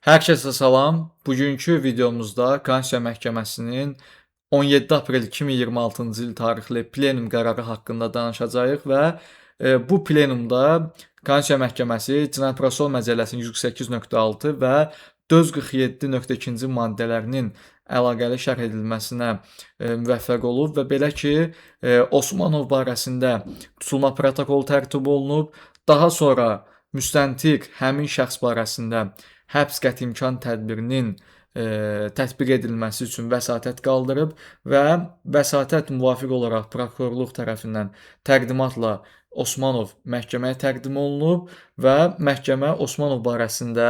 Hər kəsə salam. Bugünkü videomuzda Konstitusiya Məhkəməsinin 17 aprel 2026-cı il tarixli plenum qərarı haqqında danışacağıq və bu plenumda Konstitusiya Məhkəməsi Cinayət Prosessual Məcəlləsinin 148.6 və 447.2-ci maddələrinin əlaqəli şərh edilməsinə müvəffəq olub və belə ki, Osmanov barəsində tutulma protokolu tərtib olunub. Daha sonra müstəntiq həmin şəxs barəsində həbs qəti imkan tədbirinin tətbiq edilməsi üçün vəsatət qaldırıb və vəsatət müvafiq olaraq prokurorluq tərəfindən təqdimatla Osmanov məhkəməyə təqdim olunub və məhkəmə Osmanov barəsində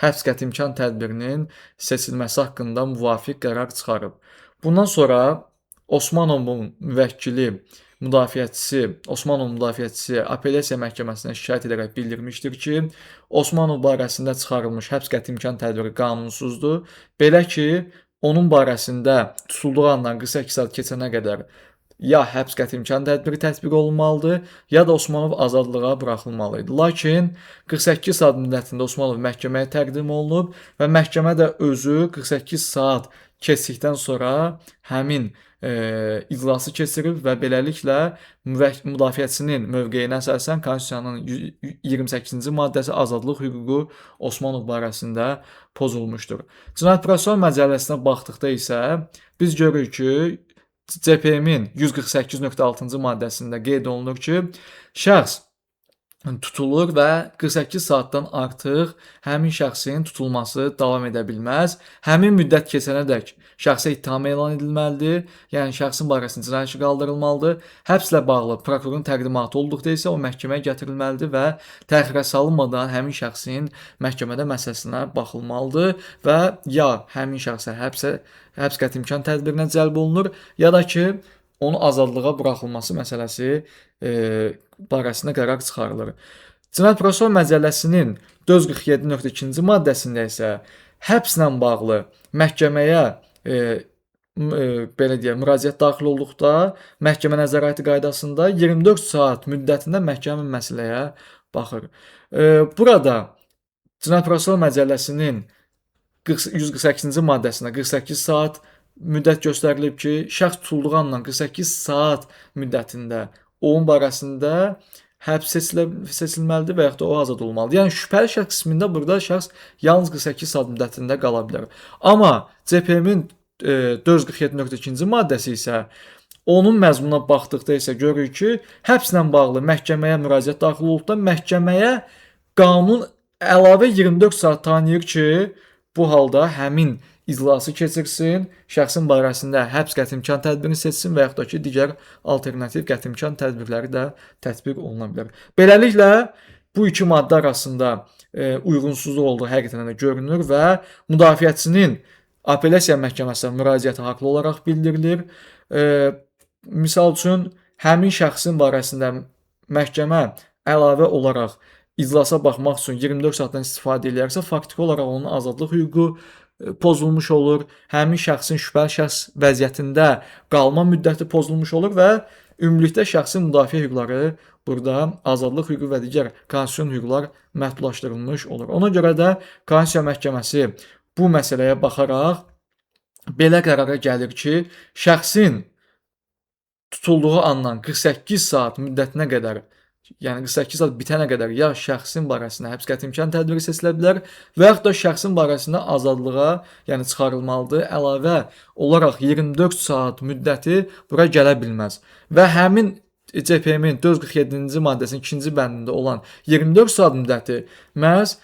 həbs qəti imkan tədbirinin seçilməsi haqqında müvafiq qərar çıxarıb. Bundan sonra Osmanovun müvəkkili Osmanov müdafiəçisi apellyasiya məhkəməsinə şikayət edərək bildirmişdir ki, Osmanov barəsində çıxarılmış həbs qəti imkan tədbiri qanunsuzdur. Belə ki, onun barəsində tutulduğu andan 48 saat keçənə qədər ya həbs qəti imkan tədbiri tətbiq olunmalıdır, ya da Osmanov azadlığa buraxılmalı idi. Lakin 48 saat müddətində Osmanov məhkəməyə təqdim olunub və məhkəmə də özü 48 saat keçdikdən sonra həmin iclası keçirib və beləliklə müdafiəçinin mövqeyinə əsasən Konstitusiyanın 28-ci maddəsi azadlıq hüququ Osmanov barəsində pozulmuşdur. Cinayət Prosessual Məcəlləsinə baxdıqda isə biz görürük ki, CPM-in 148.6-cı maddəsində qeyd olunur ki, şəxs tutulur və 48 saatdan artıq həmin şəxsin tutulması davam edə bilməz. Həmin müddət keçənədək şəxsə ittiham elan edilməlidir. Yəni şəxsin barəsində cinayət işi qaldırılmalıdır. Həbslə bağlı prokurorun təqdimatı olduqda isə o məhkəməyə gətirilməlidir və təxirə salınmadan həmin şəxsin məhkəmədə məsələsinə baxılmalıdır və ya həmin şəxsə həbs qəti imkan tədbirinə cəlb olunur, ya da ki, onun azadlığa buraxılması məsələsi barəsində qərar çıxarılır. Cinayət Prosessual Məcəlləsinin 447.2-ci maddəsində isə həbslə bağlı məhkəməyə belə deyək, müraciət daxil olduqda məhkəmə nəzarəti qaydasında 24 saat müddətində məhkəmə məsələyə baxır. Burada Cinayət Prosessual Məcəlləsinin 148-ci maddəsində 48 saat müddət göstərilib ki, şəxs tutulduğu andan 48 saat müddətində onun barəsində həbs seçilməlidir və yaxud da o azad olmalıdır. Yəni şübhəli şəxs qismində burada şəxs yalnız 48 saat müddətində qala bilər. Amma CPM-in 447.2-ci maddəsi isə onun məzmununa baxdıqda isə görürük ki, həbslə bağlı məhkəməyə müraciət daxil olduqda məhkəməyə qanun əlavə 24 saat tanıyır ki, bu halda həmin iclası keçirsin, şəxsin barəsində həbs qəti imkan tədbirini seçsin və yaxud da ki, digər alternativ qəti imkan tədbirləri də tətbiq oluna bilər. Beləliklə, bu iki maddə arasında uyğunsuzluq olduğu həqiqətən də görünür və müdafiəçinin apellyasiya məhkəməsinə müraciəti haqlı olaraq bildirilir. Misal üçün, həmin şəxsin barəsində məhkəmə əlavə olaraq iclasa baxmaq üçün 24 saatdan istifadə edərsə, faktiki olaraq onun azadlıq hüququ pozulmuş olur, həmin şəxsin şübhəli şəxs vəziyyətində qalma müddəti pozulmuş olur və ümumilikdə şəxsin müdafiə hüquqları burada azadlıq hüququ və digər konstitusion hüquqlar məhdudlaşdırılmış olur. Ona görə də Konstitusiya Məhkəməsi bu məsələyə baxaraq belə qərara gəlir ki, şəxsin tutulduğu andan 48 saat müddətinə qədər, yəni 48 saat bitənə qədər ya şəxsin barəsində həbs qəti imkan tədbiri seçilə bilər və yaxud da şəxsin barəsində azadlığa, yəni çıxarılmalıdır. Əlavə olaraq 24 saat müddəti bura gələ bilməz. Və həmin CPM-in 447-ci maddəsinin 2-ci bəndində olan 24 saat müddəti məhz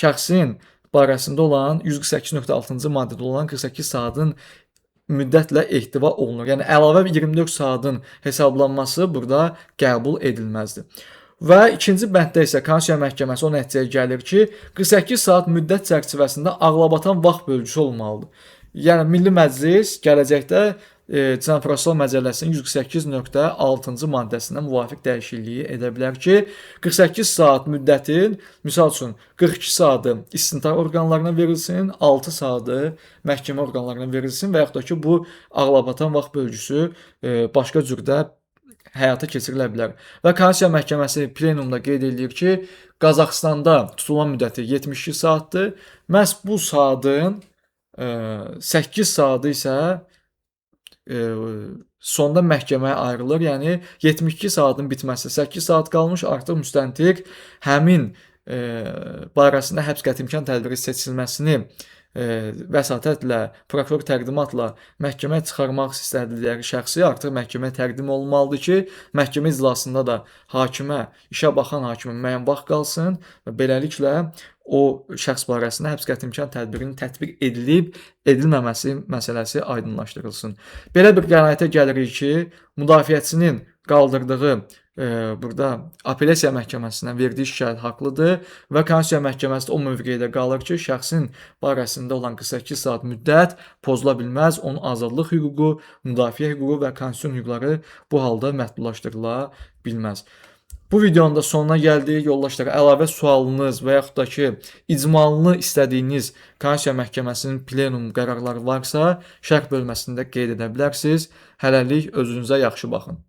şəxsin barəsində olan 148.6-cı maddədə olan 48 saatın müddətlə ehtiva olunur. Yəni əlavə 24 saatın hesablanması burada qəbul edilməzdir. Və ikinci bənddə isə Konstitusiya Məhkəməsi o nəticəyə gəlir ki, 48 saat müddət çərçivəsində ağlabatan vaxt bölgüsü olmalıdır. Yəni Milli Məclis gələcəkdə Cinayət Prosessual Məcəlləsinin 148.6-cı maddəsinə müvafiq dəyişikliyi edə bilər ki, 48 saat müddətin, misal üçün 42 saatı istintaq orqanlarına verilsin, 6 saatı məhkəmə orqanlarına verilsin və yaxud da ki, bu ağlabatan vaxt bölgüsü başqa cürdə həyata keçirilə bilər. Və Konstitusiya Məhkəməsi plenumda qeyd eləyir ki, Qazaxıstanda tutulan müddəti 72 saatdır. Məhz bu saatın 8 saatı isə sonda məhkəməyə ayrılır. Yəni 72 saatın bitməsi 8 saat qalmış, artıq müstəntiq həmin barəsində həbs qəti imkan tədbiri seçilməsini vəsatətlə, prokuror təqdimatla məhkəməyə çıxarmaq istədikləri şəxsi artıq məhkəməyə təqdim olunmalıdır ki, məhkəmə iclasında da hakimə, işə baxan hakimə müəyyən vaxt qalsın və beləliklə o şəxs barəsində həbs qəti imkan tədbirinin tətbiq edilib, edilməməsi məsələsi aydınlaşdırılsın. Belə bir qənaətə gəlirik ki, müdafiəçinin qaldırdığı burada apellyasiya məhkəməsinə verdiyi şikayət haqlıdır və Konstitusiya Məhkəməsi o mövqedə qalır ki, şəxsin barəsində olan 48 saat müddət pozula bilməz. Onun azadlıq hüququ, müdafiə hüququ və konstitusiya hüquqları bu halda məhdudlaşdırıla bilməz. Bu videonun da sonuna gəldik. Yoldaşlar, əlavə sualınız və yaxud da ki, icmalını istədiyiniz Konstitusiya Məhkəməsinin plenum qərarları varsa, şərh bölməsində qeyd edə bilərsiniz. Hələlik özünüzə yaxşı baxın.